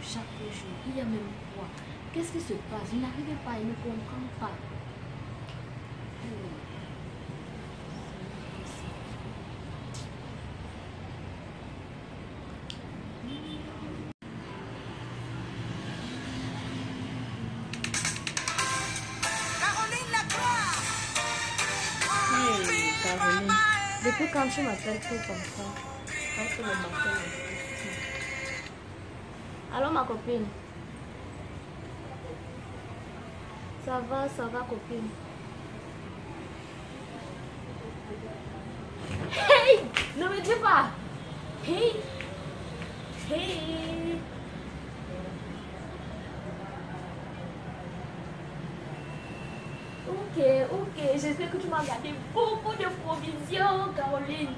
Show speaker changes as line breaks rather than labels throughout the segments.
Chaque jour, il y a même quoi? Qu'est-ce qui se passe? Je n'arrive pas, il ne comprend pas. Hey, Caroline, depuis quand tu m'appelles tout comme ça? Quand tu me m'appelles. Allô ma copine. Ça va copine. Hey! Ne me dis pas! Hey! Hey! Ok, j'espère que tu m'as gardé beaucoup de provisions, Caroline.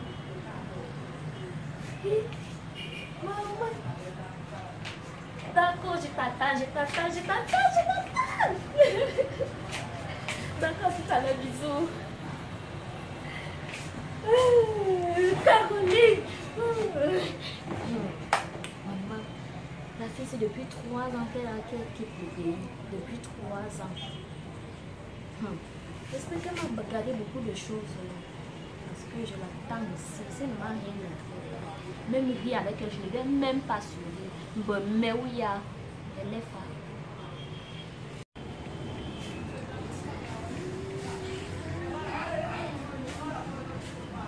Hey! Maman! D'accord, je t'attends. D'accord, tout à l'heure, bisous. Caroline. Maman, la fille, c'est depuis 3 ans qu'elle quitte le pays. Depuis 3 ans. J'espère qu'elle m'a gardé beaucoup de choses. Parce que je l'attends ici. C'est vraiment rien à faire. Même rire avec elle, je ne vais même pas sourire. Mais oui, elle est femme.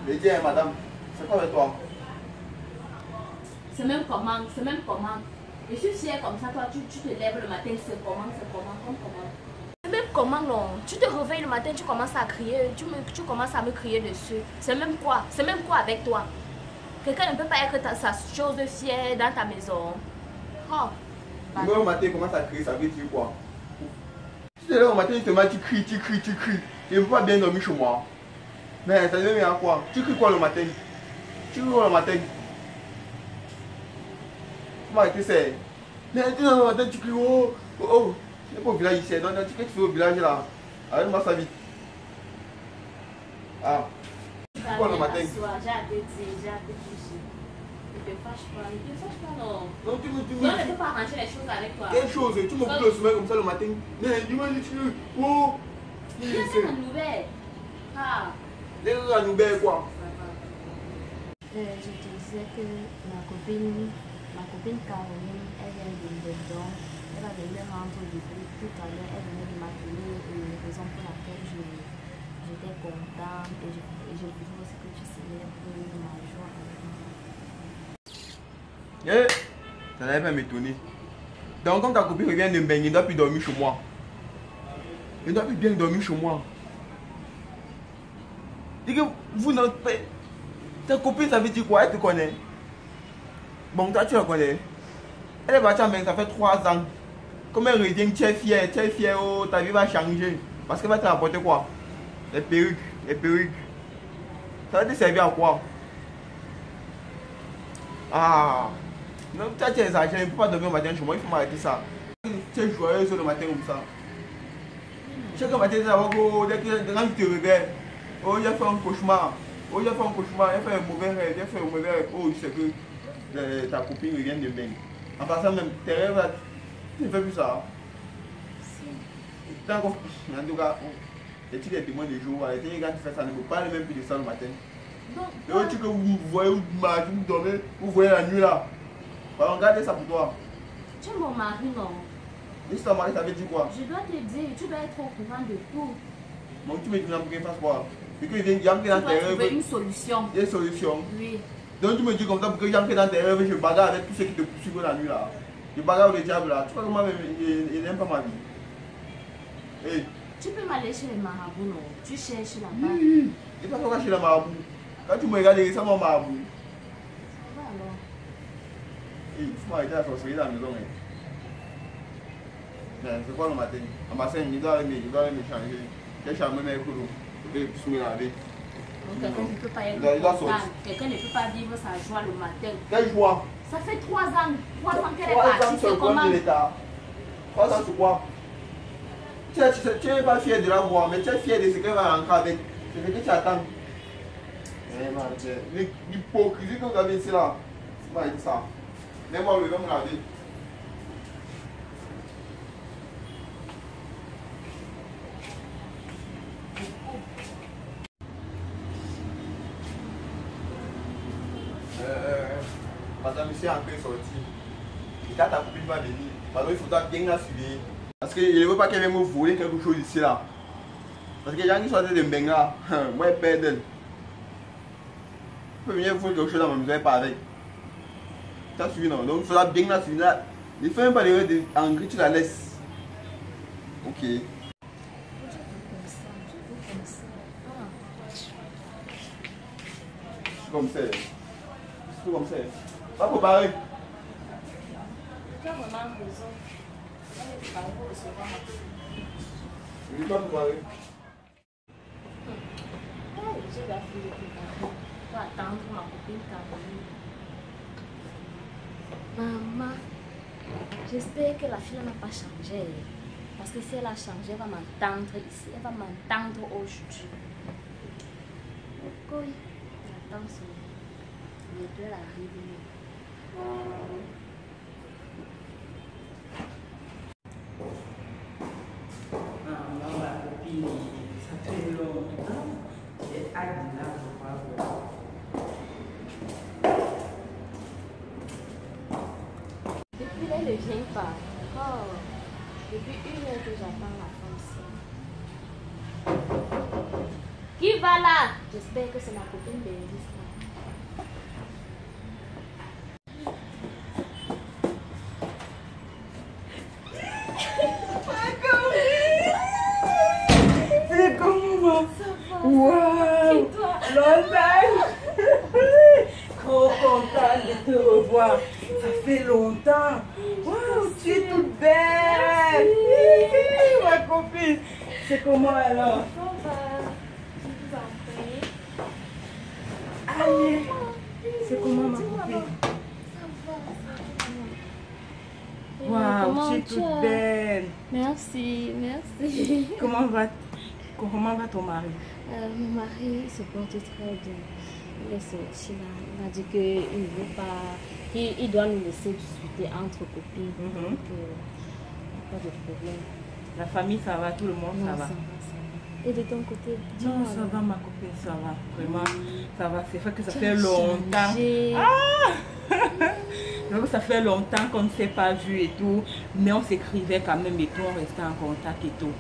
Mais tiens, madame, c'est quoi avec toi?
C'est même comment. Je suis fière comme ça, toi, tu te lèves le matin, c'est comment. C'est même comment, non? Tu te réveilles le matin, tu commences à crier, tu commences à me crier dessus. C'est même quoi avec toi? Quelqu'un ne peut pas être sa chose fière dans ta maison. Oh.
Tu me au matin, commence à crier, ça veut dire quoi? Tu te lèves au matin, tu cries. Tu ne peux pas bien dormir chez moi. Mais ça veut dire quoi? Tu cries quoi le matin? Tu m'as arrêté, c'est. Mais tu le matin, tu cries, oh. Tu n'es pas au village ici, donc tu fais au village là. Arrête-moi ça vite. Ah. Tu cries quoi le matin?
J'ai hâte de toucher. Ne te fâche pas, non.
Non, tu
ne peux pas arranger les choses avec toi.
Quelle chose? Tu me coules le sommeil comme ça le matin. Mais dis-moi, oh.
C'est la nouvelle. Ah.
La nouvelle quoi?
Je te disais que ma copine Caroline, elle vient de Londres. Elle va venir rendre le prix tout à l'heure. Elle venait de m'appeler et raison pour laquelle j'étais contente et je voulais aussi que tu célèbres ma joie avec moi.
Ça n'allait pas m'étonner. Donc quand ta copine revient de me baigner, il ne doit plus dormir chez moi. Il ne doit plus bien dormir chez moi. Dis que vous n'êtes pas... Ta copine, ça veut dire quoi? Elle te connaît. Bon, toi, tu la connais. Elle est partie en Belgique, ça fait 3 ans. Comme elle revient, tu es fier, oh, ta vie va changer. Parce qu'elle va te rapporter quoi? Les perruques. Ça va te servir à quoi? Ah. Non, tu es exagéré, il ne faut pas dormir au matin chez moi, il faut m'arrêter ça. Tu es joyeuse le matin comme ça. Chaque matin, tu vas dès que tu te réveilles. Oh, il a fait un cauchemar. Il a fait un mauvais rêve. Oh, je sais que ta copine revient de même. En passant même, tes rêves là, tu ne fais plus ça. Si. En tout cas, les petits témoins de jour, les petits gars qui font ça ne me parlent même plus de ça le matin. Et au-dessus que vous voyez, vous marchez, vous dormez, vous voyez la nuit là. Alors, regardez ça pour toi.
Tu es mon mari, non?
Et si ton mari, ça veut dire quoi?
Je dois te dire, tu dois être au courant de tout.
Donc tu me dis pour qu'il fasse quoi? Parce qu'il vient entrer dans tes rêves.
Tu une solution.
Une solution?
Oui.
Donc tu me dis comme ça pour que j'entre dans tes rêves, je bagarre avec tous ceux qui te poursuivent la nuit là. Je bagarre le diable là. Tu vois comment il n'aime pas ma vie. Hey,
Tu peux m'aller chez les marabouts, non? Tu cherches là-bas.
Oui. Il faut pas chez les marabouts. Quand tu me regardes, c'est mon marabout.
Ça va alors.
Il faut arrêter la sorcellerie dans la maison. C'est quoi le matin? En matin, il doit aller me changer. J'ai changé mes coups. Je vais me laver.
Quelqu'un ne peut pas être quelqu'un ne peut pas vivre sa joie le matin.
Quelle joie?
Ça fait 3 ans qu'elle est partie. C'est comment?
3 ans sur quoi? Tu n'es pas fier de la voir, mais tu es fier de ce qu'elle va rentrer avec. C'est ce que tu attends. L'hypocrisie que vous avez ici là, c'est pas ça. Laisse-moi le me laver. Madame, monsieur est en train de sortir. Et quand ta copine va venir, madame, il faudra bien la suivre. Parce qu'il ne veut pas qu'elle vienne me voler quelque chose ici là. Parce que les gens qui sortent de Mbenga, moi je perds d'elle. Je peux venir voler quelque chose dans ma maison et pas avec. Tu as suivi non? Donc il faudra bien la suivre. Ne fais même pas l'erreur d'engrais, tu la laisses. Ok. Comme ça. C'est comme ça. Pas préparé.
Tu as vraiment raison. Je vais préparer pour recevoir ma copine.
Je ne vais pas préparer.
J'ai la fille de préparer. Pour attendre ma copine Caroline. Maman, j'espère que la fille n'a pas changé. Parce que si elle a changé, elle va m'entendre ici. Elle va m'entendre aujourd'hui. Ok. J'attends son. Les deux arrivent.
Non, ma copine, ça fait longtemps. J'ai hâte de la revoir.
Depuis là, elle ne vient pas. Oh, depuis 1 heure que j'attends la femme. Qui va là? J'espère que c'est ma copine Bénédicte.
C'est comment?
Ça va.
Wow!
Et toi?
Longtemps! Trop contente de te revoir. Ça fait longtemps. Wow, tu es toute belle. Ma copine. C'est comment alors?
Ça va. Je vous en prie.
Allez. C'est comment ma
Dis-moi
copine?
donc. Ça va.
Wow, tu es toute belle.
Merci, merci.
Comment va ton mari?
Mon mari se porte très bien. Il est sorti là. Il a dit qu'il ne veut pas. Il doit nous laisser discuter entre copines. Donc, pas de problème.
La famille, ça va? Tout le monde,
Non,
ça va?
ça va. Et de ton côté?
Non, ça va ma copine, ça va. Vraiment, ça va. C'est vrai que ça
Tu
fait
as
longtemps.
changé.
Donc ça fait longtemps qu'on ne s'est pas vu et tout, mais on s'écrivait quand même et tout, on restait en contact et tout.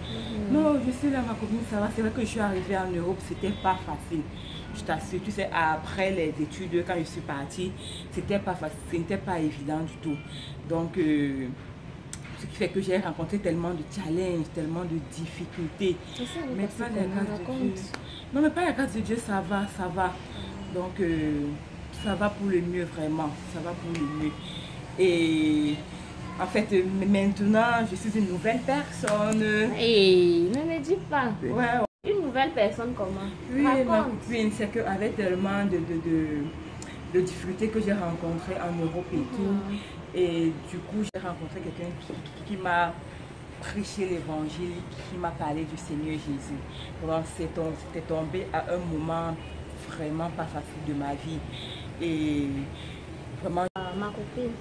Non, je suis là ma copine, ça va. C'est vrai que je suis arrivée en Europe, c'était pas facile. Je t'assure, tu sais, après les études, quand je suis partie, c'était pas facile, c'était pas évident du tout. Donc, ce qui fait que j'ai rencontré tellement de challenges, tellement de difficultés. Mais pas la grâce de Dieu. Non, mais pas la grâce de Dieu, ça va, ça va. Donc, ça va pour le mieux, vraiment. Ça va pour le mieux. Et en fait, maintenant, je suis une nouvelle personne.
Hey, ne me dis pas.
Ouais.
Une nouvelle personne comment?
Oui, ma
Raconte.
copine, c'est qu'avec tellement de difficultés que j'ai rencontrées en Europe et tout, et du coup, j'ai rencontré quelqu'un qui m'a prêché l'évangile, qui m'a parlé du Seigneur Jésus. Donc, c'était tombé à un moment vraiment pas facile de ma vie. Et vraiment,
Ma copine,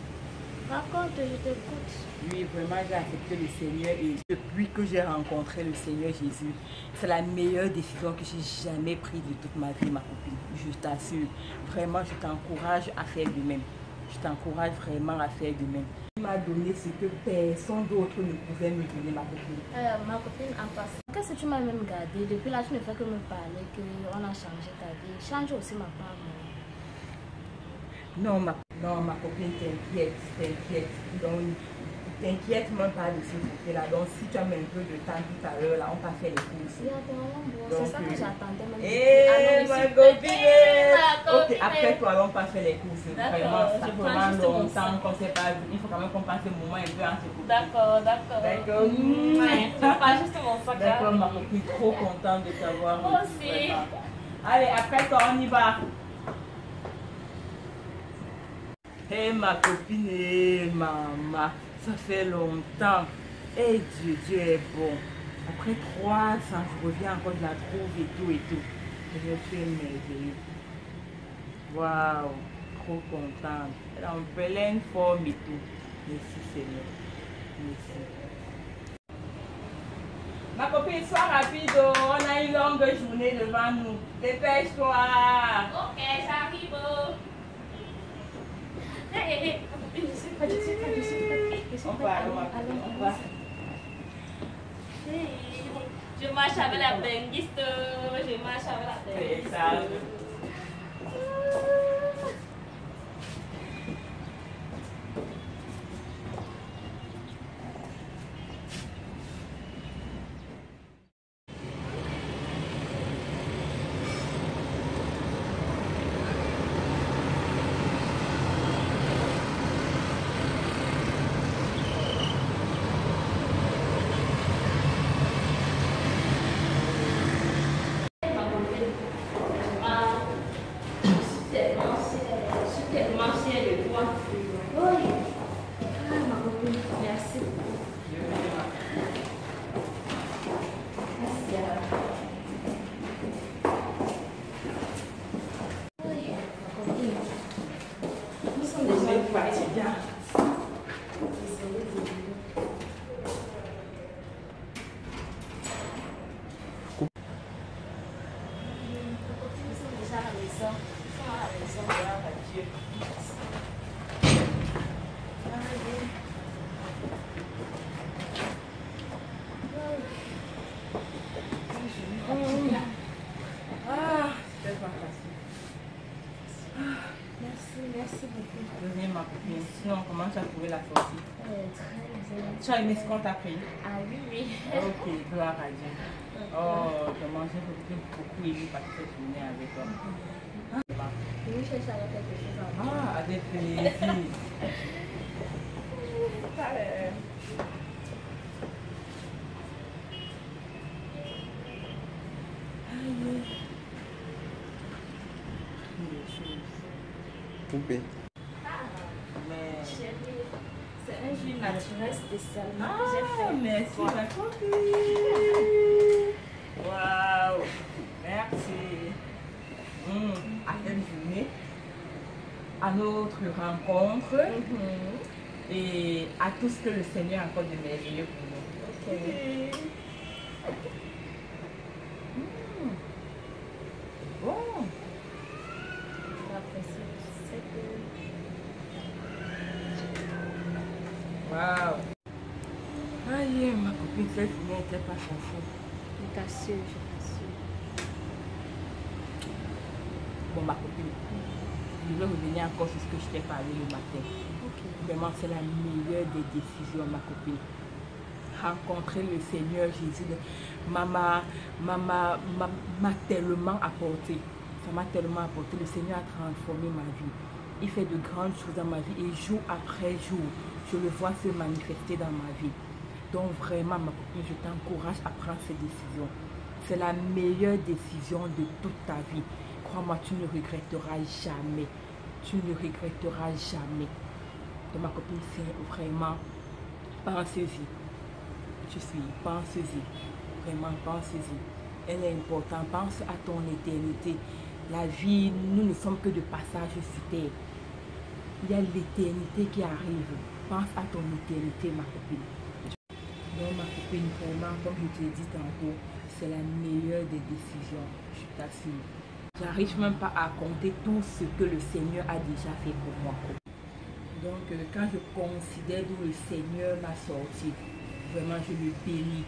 raconte, je t'écoute.
oui, vraiment, j'ai accepté le Seigneur et depuis que j'ai rencontré le Seigneur Jésus, c'est la meilleure décision que j'ai jamais prise de toute ma vie, ma copine. Je t'assure. Vraiment, je t'encourage à faire de même. Je t'encourage vraiment à faire de même. Il m'a donné ce que personne d'autre ne pouvait me donner, ma copine.
Ma copine, en passant, qu'est-ce que tu m'as même gardé? Depuis là, tu ne fais que me parler qu'on a changé ta vie. Change aussi ma part.
Non, ma copine, t'inquiète. Donc, t'inquiète même pas de ce côté-là. Donc, si tu as mis un peu de temps tout à l'heure, là, on va faire les courses.
C'est ça que j'attendais même.
Ma copine! Ok, après toi, on va faire les courses. Vraiment, ça fait vraiment longtemps qu'on ne s'est pas vu. Il faut quand même qu'on passe le moment un peu en se couper.
D'accord.
D'accord.
Je pas juste mon sac.
D'accord, ma copine, trop contente de t'avoir.
Moi aussi.
Allez, après toi, on y va. Hey ma copine et maman, ça fait longtemps. Hey Dieu est bon. Après 3 ans, je reviens encore de la trouve et tout. Je suis merveilleux. Waouh, trop contente. Elle est en pleine forme et tout. Merci Seigneur. Merci. Ma copine, sois rapide. On a une longue journée devant nous. Dépêche-toi.
Ok, j'arrive. Hey, je suis prête.
On va, on va.
Hey, je marche avec la benguiste. Je marche avec la
C'est
benguiste.
ça.
Merci beaucoup.
Venez ma copine. Sinon, comment tu as trouvé la sortie?
Très bien.
Tu as aimé ce qu'on t'a pris?
Ah oui.
Ok, gloire à Dieu. Oh, vraiment, j'ai beaucoup aimé passer cette journée avec toi.
Je vais chercher alors quelque chose à manger.
Ah, avec plaisir.
Coupé.
Mais...
Chérie, c'est un jus naturel spécialement
Ah,
que j'ai fait.
merci ma copine. Waouh, merci. À cette journée, à notre rencontre et à tout ce que le Seigneur a encore de merveilleux pour nous.
Ok.
Bon.
J'apprécie. C'est cool.
Waouh. Aïe, ma copine, cette journée n'était pas facile.
Je t'assure, je t'assure.
Bon, ma copine, je vais revenir encore sur ce que je t'ai parlé le matin. Vraiment, c'est la meilleure des décisions, ma copine. Rencontrer le Seigneur Jésus m'a tellement apporté. Ça m'a tellement apporté. Le Seigneur a transformé ma vie. Il fait de grandes choses dans ma vie et jour après jour, je le vois se manifester dans ma vie. Donc vraiment, ma copine, je t'encourage à prendre cette décision. C'est la meilleure décision de toute ta vie. Crois-moi, tu ne regretteras jamais. Tu ne regretteras jamais. Donc ma copine, c'est vraiment, pensez-y. Je suis, pensez-y. Vraiment, pensez-y. Elle est importante. Pense à ton éternité. La vie, nous ne sommes que de passage sur terre. Il y a l'éternité qui arrive. Pense à ton éternité, ma copine. Donc ma copine, vraiment, comme je te l'ai dit tantôt, c'est la meilleure des décisions, je t'assure. J'arrive même pas à compter tout ce que le Seigneur a déjà fait pour moi. Donc quand je considère d'où le Seigneur m'a sorti, vraiment je le bénis.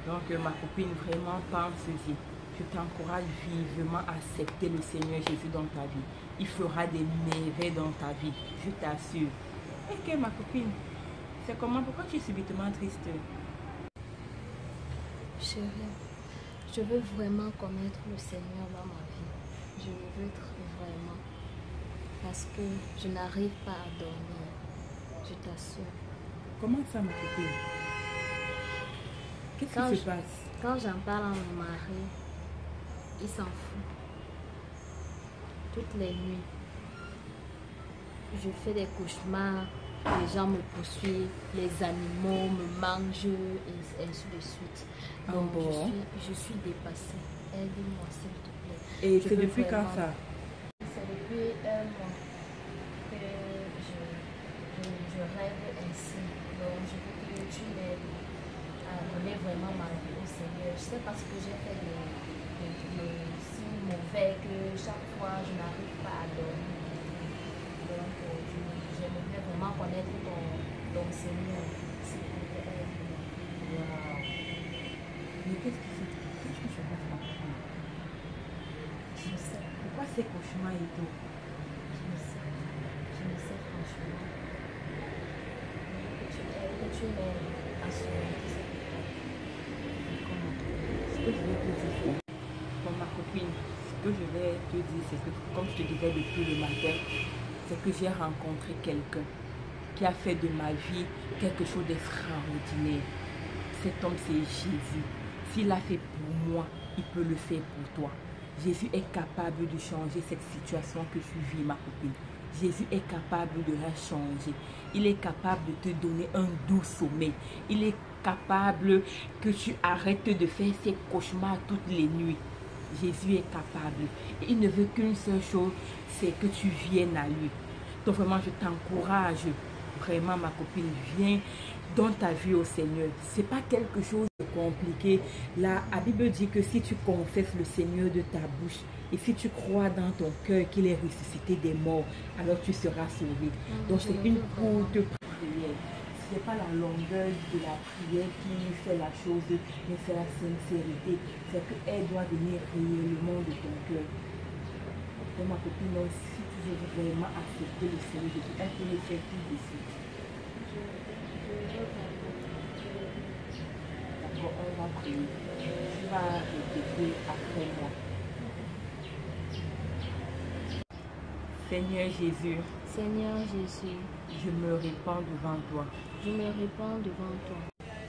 Donc ma copine, vraiment pense-y. Je t'encourage vivement à accepter le Seigneur Jésus dans ta vie. Il fera des merveilles dans ta vie, je t'assure. Ok ma copine, C'est comment? Pourquoi tu es subitement triste?
Chérie, je veux vraiment connaître le Seigneur dans ma vie. Je le veux vraiment. Parce que je n'arrive pas à dormir. Je t'assure.
Comment ça, ma copine? Qu'est-ce qui se passe?
Quand j'en parle à mon mari, il s'en fout. Toutes les nuits, je fais des cauchemars, les gens me poursuivent, les animaux me mangent et ainsi de suite. Donc je suis dépassée. Aide-moi s'il te plaît.
Et c'est depuis quand ça?
C'est depuis un mois que je rêve ainsi. Donc je veux que tu m'aides à donner vraiment ma vie au Seigneur. Je sais pas ce que j'ai fait de si mauvais que chaque fois je n'arrive pas à dormir. Donc j'aimerais vraiment connaître ton Seigneur.
Wow. Mais qu'est-ce que se passe, ma copine?
Je sais.
Pourquoi ces cauchemars et tout?
Je ne sais franchement. Que tu m'aides à surmonter cette étape.
Comment? Ce que je vais te dire, pour ma copine, ce que je vais te dire, c'est que, comme je te disais depuis le matin, c'est que j'ai rencontré quelqu'un qui a fait de ma vie quelque chose d'extraordinaire. Cet homme, c'est Jésus. S'il a fait pour moi, il peut le faire pour toi. Jésus est capable de changer cette situation que tu vis, ma copine. Jésus est capable de la changer. Il est capable de te donner un doux sommeil. Il est capable que tu arrêtes de faire ces cauchemars toutes les nuits. Jésus est capable. Et il ne veut qu'une seule chose, c'est que tu viennes à lui. Donc vraiment, je t'encourage. Vraiment, ma copine, viens dans ta vie au Seigneur. C'est pas quelque chose de compliqué. La Bible dit que si tu confesses le Seigneur de ta bouche et si tu crois dans ton cœur qu'il est ressuscité des morts, alors tu seras sauvé. Donc c'est une courte prière. Ce n'est pas la longueur de la prière qui fait la chose, mais c'est la sincérité. C'est qu'elle doit venir réellement de ton cœur. Donc ma copine, si tu veux vraiment accepter le Seigneur Jésus, elle peut le faire tout de suite. D'accord, on va prier. Tu vas répéter après moi. Seigneur Jésus,
Seigneur Jésus,
je me répands devant toi.
je me répands devant toi.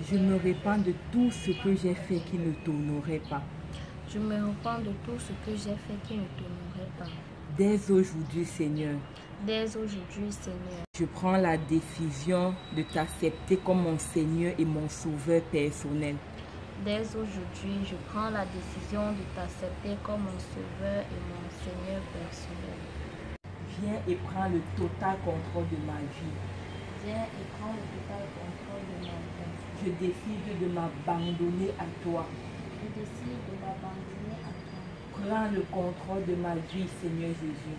Je me répands de tout ce que j'ai fait qui ne t'honorait pas.
Je me répands de tout ce que j'ai fait qui ne t'honorait pas.
Dès aujourd'hui, Seigneur,
Dès aujourd'hui, Seigneur,
je prends la décision de t'accepter comme mon Seigneur et mon Sauveur personnel.
dès aujourd'hui, je prends la décision de t'accepter comme mon Sauveur et mon Seigneur personnel.
Viens et prends le total contrôle de ma vie.
Viens et prends le total contrôle de ma vie.
Je décide de m'abandonner à toi.
Je décide de m'abandonner à toi.
Prends le contrôle de ma vie, Seigneur Jésus.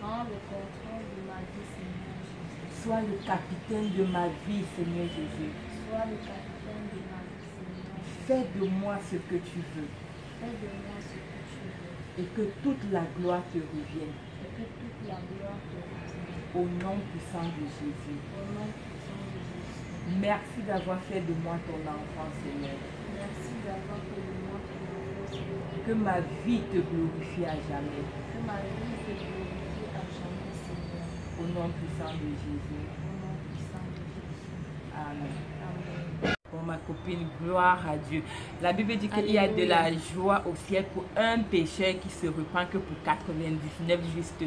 Prends le contrôle de ma vie, Seigneur Jésus.
Sois le capitaine de ma vie, Seigneur Jésus.
Sois le capitaine de ma vie, Seigneur Jésus.
Fais de moi ce que tu veux
Fais de moi ce que tu veux.
et que toute la gloire te revienne.
Et que toute la gloire te revienne.
Au nom puissant de Jésus.
Au nom puissant de Jésus.
Merci d'avoir fait de moi ton enfant, Seigneur.
Merci d'avoir fait de moi ton enfant, Seigneur.
Que ma vie te glorifie à jamais.
Que ma vie te glorifie à jamais, Seigneur.
Au nom puissant de Jésus.
Au nom puissant de Jésus.
Amen.
Amen.
Pour ma copine, gloire à Dieu. La Bible dit qu'il y a de la joie au ciel pour un pécheur qui se repent que pour 99 justes.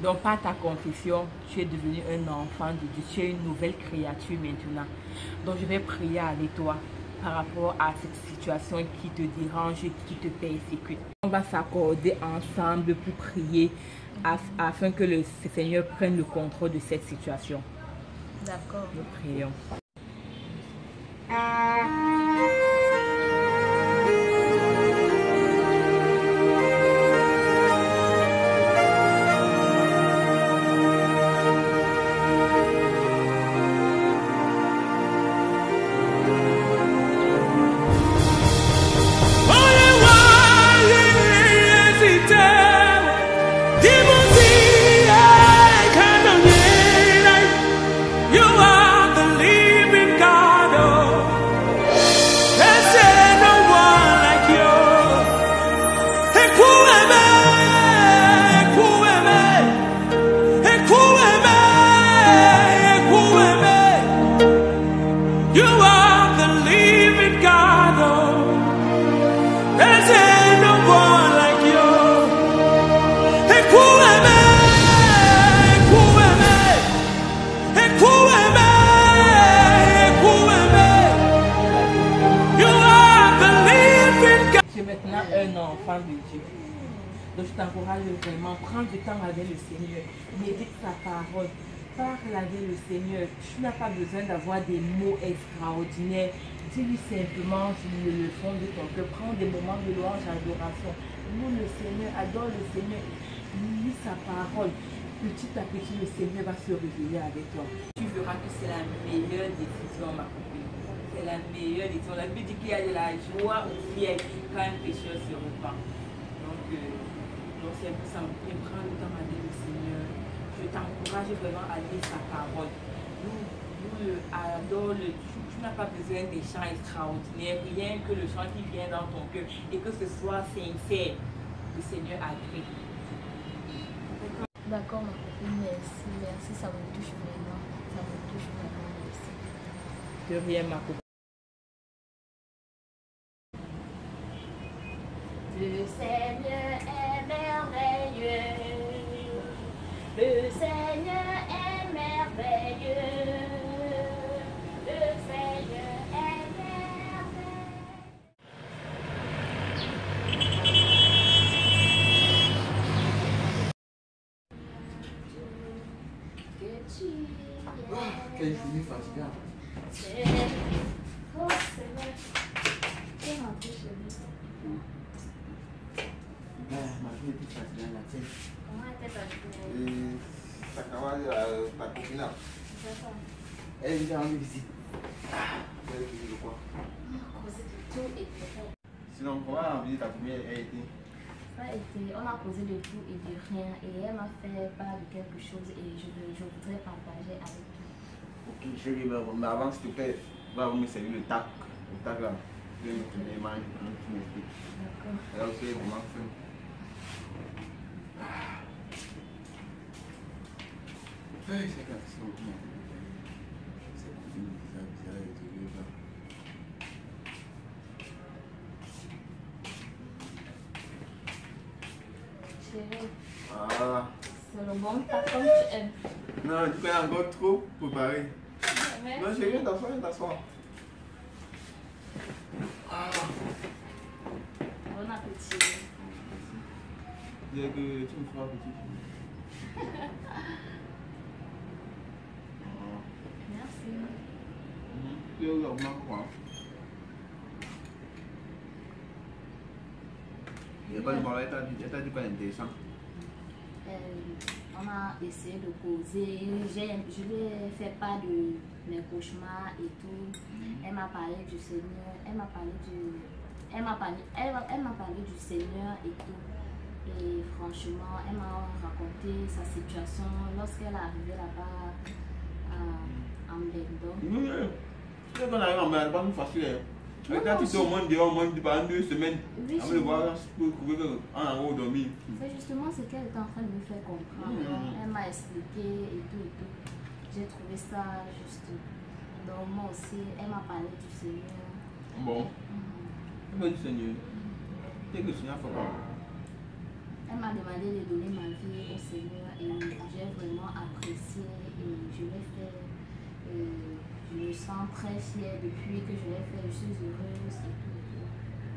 Donc par ta confession, tu es devenu un enfant de Dieu. Tu es une nouvelle créature maintenant. Donc je vais prier avec toi par rapport à cette situation qui te dérange, qui te persécute. On va s'accorder ensemble pour prier afin que le Seigneur prenne le contrôle de cette situation.
D'accord.
Nous prions.
You are the leader.
maintenant un enfant de Dieu. Donc je t'encourage vraiment, prends du temps avec le Seigneur, médite sa parole, parle avec le Seigneur. Tu n'as pas besoin d'avoir des mots extraordinaires. Dis-lui simplement le fond de ton cœur. Prends des moments de louange, d'adoration. Loue le Seigneur, adore le Seigneur, lis sa parole. Petit à petit, le Seigneur va se révéler avec toi. Tu verras que c'est la meilleure décision, ma copine. C'est la meilleure décision. La Bible dit qu'il y a de la joie au ciel quand un pécheur se repent. Donc c'est pour ça, prends le temps avec le Seigneur. Je t'encourage vraiment à lire sa parole. Adore-le. Tu n'as pas besoin des chants extraordinaires, rien que le chant qui vient dans ton cœur et que ce soit sincère. Le Seigneur agrée.
D'accord, ma copine, merci, merci, ça me touche vraiment, merci.
De rien, ma copine.
Le Seigneur est merveilleux. Le Seigneur est merveilleux. Le Seigneur est merveilleux. Que tu es.
Quelle journée fatigante.
Oh Seigneur. Tu es rentré chez nous.
Ma journée est plus fatigante, la tienne.
Comment était ta journée?
Ça commence ta copine là.
C'est ça.
Elle est déjà rendue visite. Elle est visite de quoi?
Causer de tout et de rien.
Sinon, comment la visite ta première a été?
Ça a été, on a causé de tout et de rien et elle m'a fait part de quelque chose et je voudrais partager avec toi.
Ok, chérie, mais avant, s'il te plaît, va vous me servir le tac. Le tac là. Je vais me tourner les mains, tu m'expliques.
D'accord.
Là aussi, comment faire? C'est quand c'est beaucoup. C'est bizarre et tout.
Chérie,
Ah.
c'est le bon tas comme tu aimes.
Non, tu connais encore trop préparé. Non, chérie, viens t'asseoir, viens t'asseoir. Ah.
Bon appétit.
Dis que tu me feras petit.
Merci.
Tu es vraiment quoi? Il n'y a pas de mal, elle t'a dit quoi d'intéressant?
On a essayé de causer, je lui ai fait part de mes cauchemars et tout. Elle m'a parlé du Seigneur, elle m'a parlé du Seigneur et tout. Et franchement, elle m'a raconté sa situation lorsqu'elle est arrivée là-bas à Mbendo.
Oui, c'est qu'on arrive en mal, pas facile. Avec là, tu sais au moins dehors, au moins pendant 2 semaines.
Oui,
avant de voir, je peux trouver qu'on a en haut dormi.
c'est justement ce qu'elle est en train de me faire comprendre. Elle m'a expliqué et tout et tout. J'ai trouvé ça juste. Donc moi aussi, elle m'a parlé du Seigneur.
Bon, elle m'a dit Seigneur. Dès que le Seigneur fait quoi?
Elle m'a demandé de donner ma vie au Seigneur et j'ai vraiment apprécié et je l'ai fait. Je me sens très fière depuis que je l'ai fait. Je suis heureuse et tout.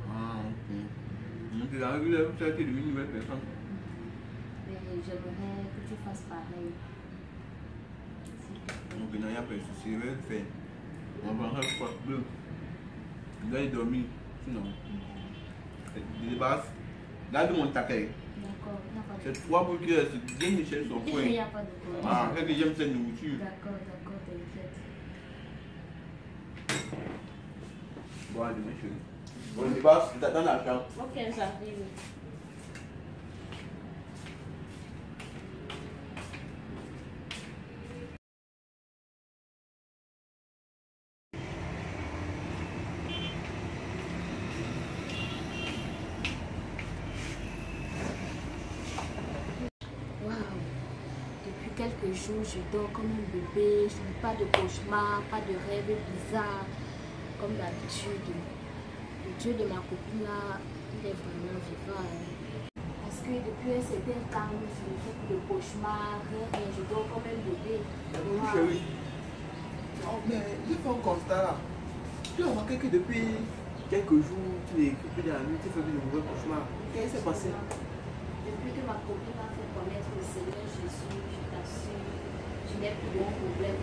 Ah, ok. Donc, tu as vu, tu as été devenue une nouvelle personne.
Et j'aimerais que tu fasses pareil.
Donc, il n'y a pas de souci, je vais le faire. On va prendre un pot bleu. Il doit y dormir. Sinon, de base, garde mon taquet.
D'accord, il n'y a pas de
C'est 3 boules qui viennent chercher son coin.
Il n'y a pas de problème.
Ah, c'est que j'aime cette nourriture.
D'accord, t'inquiète.
Bon, allez, mes chéris. Bon, de base, tu t'attends la chambre.
Ok, j'arrive. Depuis quelques jours, je dors comme un bébé. Je n'ai pas de cauchemar, pas de rêves bizarres, comme d'habitude. Le Dieu de ma copine là, il est vraiment vivant. Parce que depuis un certain temps, je ne fais plus de cauchemars, rien, je dors comme un bébé.
Chérie. Oh, mais j'ai fait un constat là. Tu as remarqué que depuis quelques jours, tu n'es plus dans la nuit, tu fais de mauvais cauchemars. Qu'est-ce qui s'est passé?
Depuis que ma copine m'a fait connaître le Seigneur Jésus, je t'assure, je n'ai plus de problème.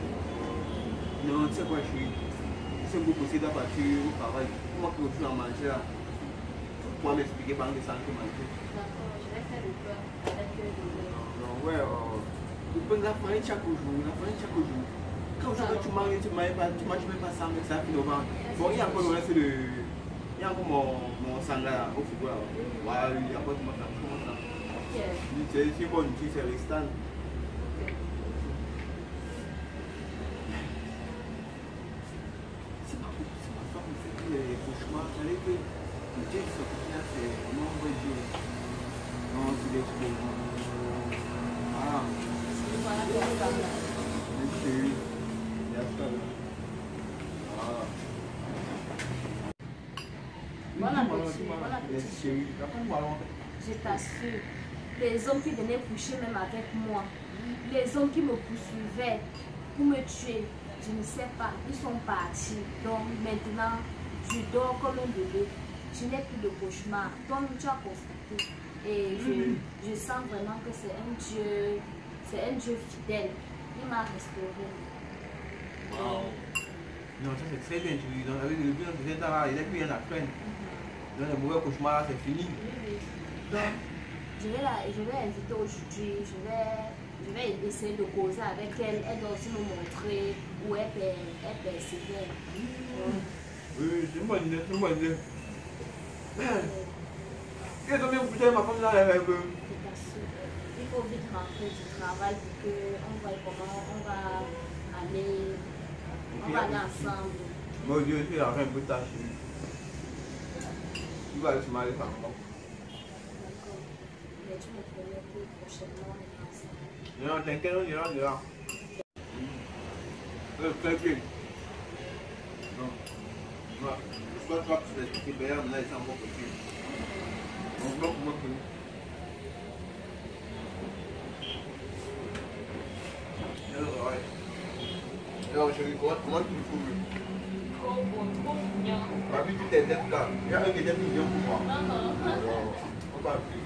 Non, tu sais quoi, chérie? Tu sais beaucoup aussi de la voiture, au travail. Moi qui refuse à manger là. Tu pourras m'expliquer par exemple de ça que manger.
D'accord, je vais faire le pain avec le lait.
Non, ouais, le pain, la farine chaque jour, la farine chaque jour. Quand tu manges, tu manges même pas ça, mais ça finit au ventre. Bon, il y a encore le reste de. Il y a encore mon sang là, au frigo là. Voilà, il y a encore tout mon sang.
Ok.
C'est bon, c'est restant. Les cauchemars, vous savez que le Dieu qui s'occupe là, c'est vraiment un vrai Dieu. Non, il est trop bon. Ah,
Voilà pour le pain là.
monsieur, il y a ça là. Ah.
Bon appétit, bon appétit.
Chérie, raconte-moi alors.
Je t'assure, les hommes qui venaient coucher même avec moi, les hommes qui me poursuivaient pour me tuer, je ne sais pas, ils sont partis. Donc maintenant, je dors comme un bébé. Je n'ai plus de cauchemar. Donc tu as constaté. Et je sens vraiment que c'est un Dieu fidèle. Il m'a restauré.
Wow. Non, ça c'est très bien, chérie. Donc avec le but, il n'y a plus rien à craindre. Donc les mauvais cauchemars, c'est fini.
Oui. Donc, je vais l'inviter aujourd'hui. Je vais essayer de causer avec elle. Elle doit aussi me montrer où elle persévère.
Oui, c'est une bonne idée, c'est une bonne idée. Qu'est-ce que tu as couché ma femme là, elle veut?
Je t'assure, il faut vite rentrer du travail pour qu'on voit comment on va aller ensemble.
Mon Dieu, tu as rien de ta chérie. Tu vas aller se marier par contre.
D'accord. Mais tu me promets que prochainement on est ensemble.
Non, t'inquiète, on ira. Très bien. Non. Je crois que tu vas expliquer, mais là, il s'en va pour toi. Donc, pour moi, alors, chérie, comment tu me trouves?
Trop beau, trop mignon.
Ma vie, tu t'es là. Il y a un qui était mignon pour moi.
Non.
Alors, on va appeler.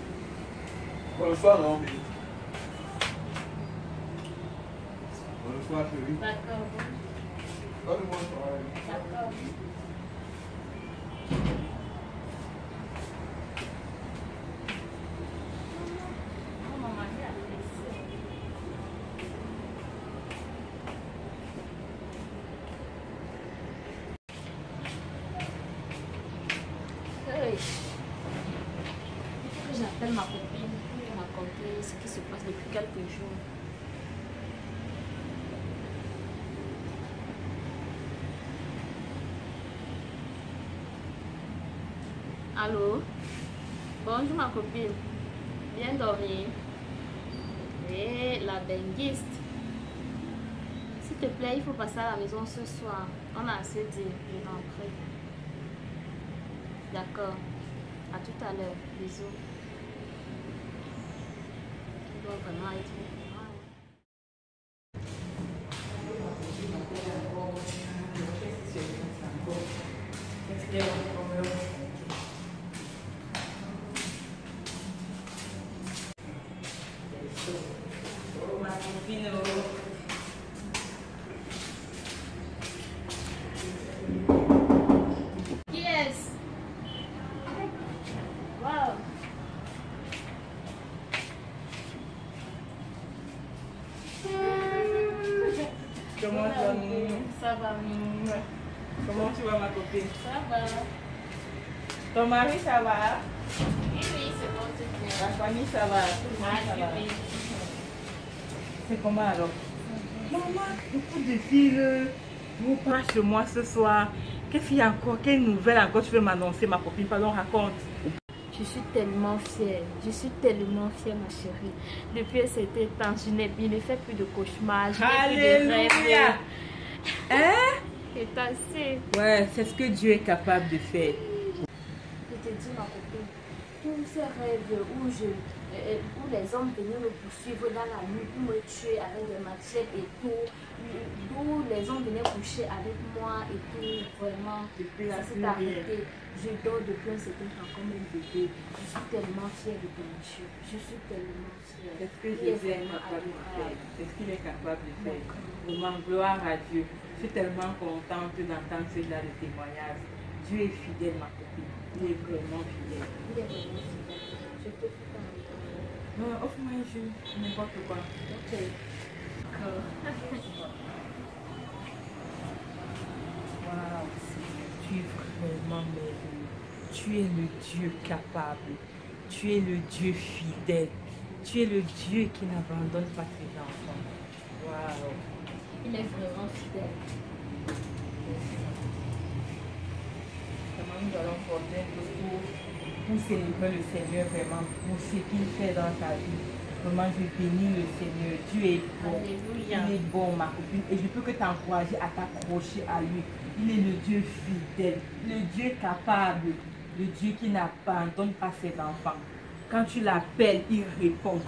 Bonsoir, non? Bonsoir, chérie.
D'accord.
Bonsoir.
D'accord. Oh, maman, j'ai apprécié.
Hey. Il faut que j'appelle ma copine pour lui raconter ce qui se passe depuis quelques jours. Allô? Bonjour ma copine. Bien dormi? Et la benguiste. S'il te plaît, il faut passer à la maison ce soir. On a assez dit de rentrer. D'accord. À tout à l'heure. Bisous. Tu dois vraiment être au courant.
Ma copine.
Qui est-ce? Wow.
Comment tu vas,
Ça va.
Comment tu vas, ma copine?
Ça va.
Ton mari, ça va?
Oui, c'est bon, c'est bien.
La famille, ça va? Tout le monde, ça va?
Oui.
C'est comment alors? Maman, beaucoup de filles, vous pas chez moi ce soir. Qu'est-ce qu'il y a encore? Quelle nouvelle encore tu veux m'annoncer, ma copine? Pardon, raconte.
Je suis tellement fière. Je suis tellement fière, ma chérie. Depuis un certain temps, je ne fais plus de cauchemars. Je n'ai plus de
Alléluia!
rêves.
Hein?
C'est assez.
Ouais, c'est ce que Dieu est capable de faire.
Je te dis, ma copine, tous ces rêves où les hommes venaient me poursuivre dans la nuit pour me tuer avec des machettes et tout, d'où les hommes venaient coucher avec moi et tout, vraiment, ça s'est arrêté. Je dors depuis un certain temps comme un bébé. Je suis tellement fière de ton monsieur. Je suis tellement fière.
C'est ce que Jésus est capable de faire. C'est ce qu'il est capable de faire. Vraiment, gloire à Dieu. Je suis tellement contente d'entendre ce genre de témoignage. Dieu est fidèle, ma copine. Il est vraiment fidèle.
Il est vraiment fidèle. Je peux tout en
Non, offre-moi un jeu, n'importe quoi.
Ok.
Waouh, tu es vraiment merveilleux. Tu es le Dieu capable. Tu es le Dieu fidèle. Tu es le Dieu qui n'abandonne pas ses enfants. Waouh.
Il est vraiment fidèle.
Comment nous allons porter un discours pour célébrer le Seigneur vraiment, pour ce qu'il fait dans ta vie. Vraiment, je bénis le Seigneur. Dieu est bon.
Alléluia.
Il est bon, ma copine. Et je peux que t'encourager à t'accrocher à lui. Il est le Dieu fidèle, le Dieu capable, le Dieu qui n'abandonne pas ses enfants. Quand tu l'appelles, il répond.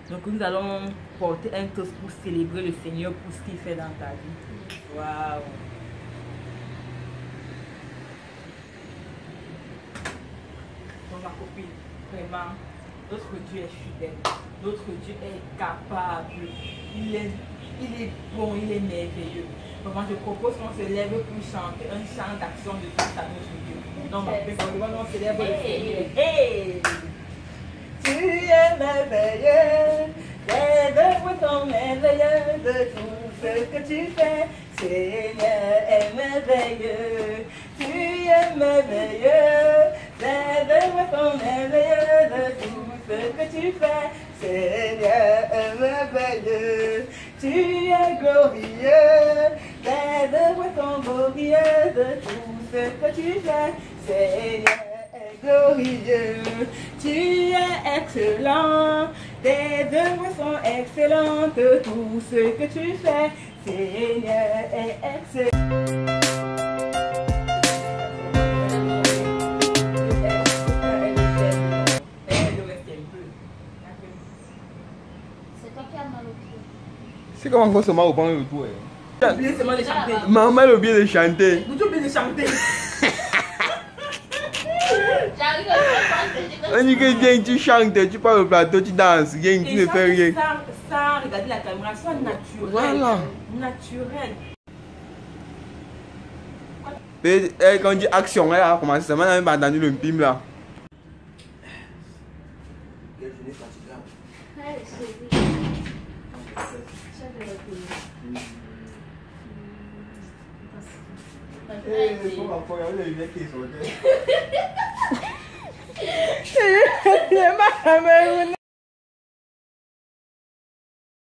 Donc nous allons porter un toast pour célébrer le Seigneur pour ce qu'il fait dans ta vie. Waouh! Donc ma copine, vraiment, notre Dieu est fidèle, notre Dieu est capable, il est bon, il est merveilleux. Vraiment, je propose qu'on se lève pour chanter un chant d'action de grâce à notre Dieu. Non, ma copine, on célèbre le Seigneur. Hey! Tu es merveilleux, les œuvres sont merveilleuses de tout ce que tu fais. Seigneur est merveilleux, tu es merveilleux, les œuvres sont merveilleuses de tout ce que tu fais. Seigneur est merveilleux, tu es glorieux, les œuvres sont glorieuses de tout ce que tu fais. Seigneur glorieux, tu es excellent, tes œuvres sont excellentes, tout ce que tu fais, Seigneur est excellent.
C'est toi qui as mal au pied.
C'est comment on se marre au point de tout.
J'ai oublié seulement de chanter.
Maman a oublié de chanter.
Vous oubliez de chanter.
J'arrive à faire
On dit que viens, tu chantes, tu parles au plateau, tu danses, viens, tu ne fais rien.
Ça, regardez la caméra, soit naturel.
Voilà.
Naturel.
Et quand on dit action, elle a commencé, ça m'a même pas entendu le pim là.
Hey, chérie. Je vais le payer.
Eh, faut encore regarder les lunettes qui sont.
C'est ma caméra.